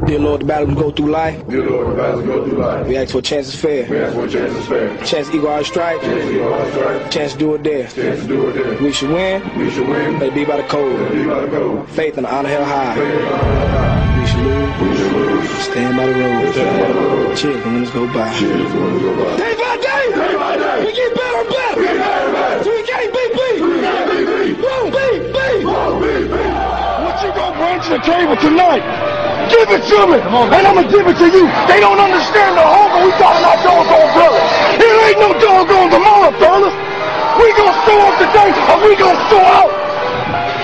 Dear Lord, the battle can go through life. Dear Lord, the battle can go through life. We ask for a chance is fair. We ask for a chance is fair. Chance to equal our stripes. Chance to equal our stripes. Chance to do it there. Chance to do it there. We should win. We should win. Let it be by the code. Let it be by the code. Faith and honor held high. Faith and honor held high. We should lose. We should lose. Stand by the road. Stand by the road. Cheers when winners go by. Cheers when winners go by. Day by day. Day by day. We get better and better. We get better and better. 3K BB. 3K BB. Whoa, BB. Whoa, BB. What you gonna bring to the table tonight? Give it to me, and I'ma give it to you. They don't understand the hunger we talking about doggone brothers. It ain't no doggone tomorrow, fellas. We gonna show up today, or we gonna show out.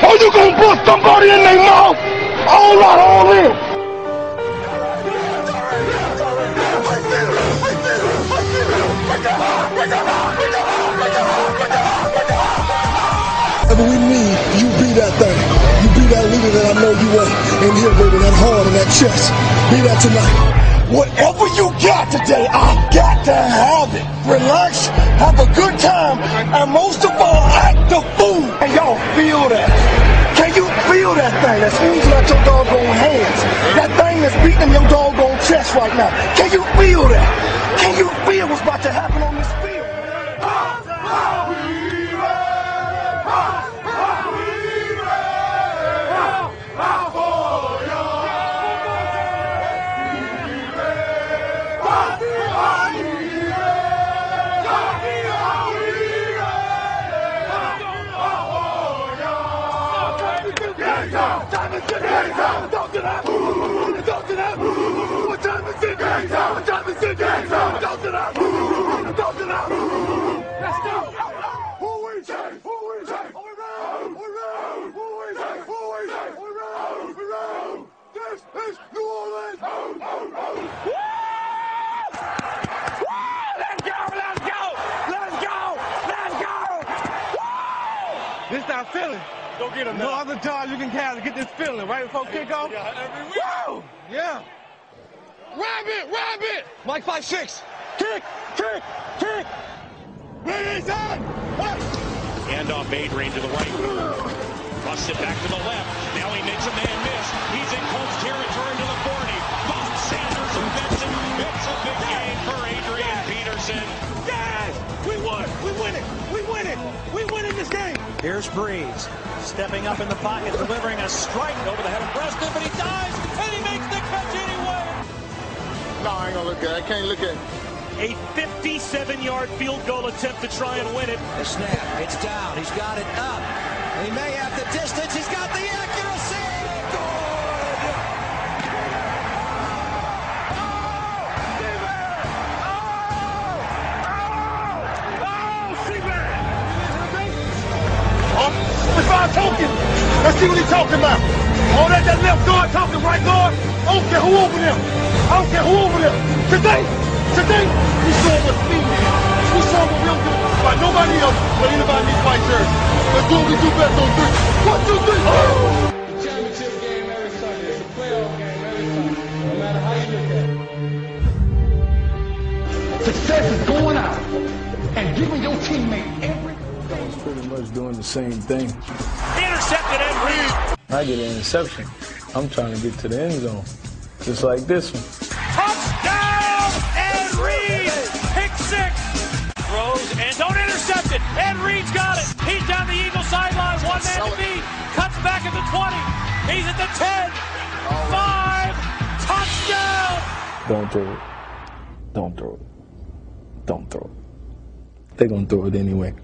Or you gonna bust somebody in their mouth? All out, all in. Whatever we need, you be that thing. You be that leader that I know you are. In here, baby, that heart and that chest. Be that tonight. Whatever you got today, I got to have it. Relax, have a good time, and most of all, act the fool. And y'all feel that? Can you feel that thing that's oozing out your doggone hands? That thing that's beating your doggone chest right now. Can you feel that? Can you feel what's about to happen on this field? This that feeling. Go get him. No other time you can kind of get this feeling right before kickoff. Yeah, every week. Woo! Yeah. Rabbit! Mike 5-6. Kick! Release on! Handoff Adrian to the right. Busts it back to the left. Now he makes a man miss. He's in Colts territory to the 40. Bob Sanders and Benson. It's a big game for Adrian Peterson. Yes! We won! We win it! We win in this game! Here's Breeze, stepping up in the pocket, delivering a strike over the head of Preston, but he dives, and he makes the catch anyway! No, I ain't gonna look at it. I can't look at it. A 57-yard field goal attempt to try and win it. The snap, it's down, he's got it up. He may have the distance, he's got the accuracy! Talking. Let's see what he's talking about. All that left guard talking, right guard. I don't care who over there. Today, we saw what speed is. We saw what we'll do by nobody else but anybody in these white jerseys. Let's do what we do best on 3. 1, 2, 3. Oh! The championship game every Sunday. It's a playoff game every Sunday. No matter how you look at it. Success is going out and giving your teammate everything. Pretty much doing the same thing. Intercepted Ed Reed. I get an interception. I'm trying to get to the end zone. Just like this one. Touchdown, Ed Reed! Pick 6. Throws and don't intercept it. Ed Reed's got it. He's down the Eagle sideline. One man to beat. Cuts back at the 20. He's at the 10. 5. Touchdown! Don't throw it. Don't throw it. Don't throw it. They're going to throw it anyway.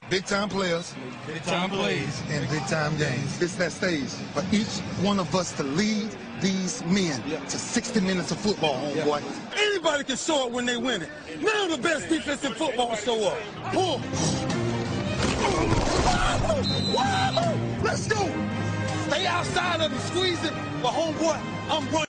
Big time players, Big time plays. and big time games. It's that stage for each one of us to lead these men to 60 minutes of football, homeboy. Anybody can show up when they win it. Now the best defense in football show up. Pull. Let's go. Stay outside of them, squeeze it. But homeboy, I'm running.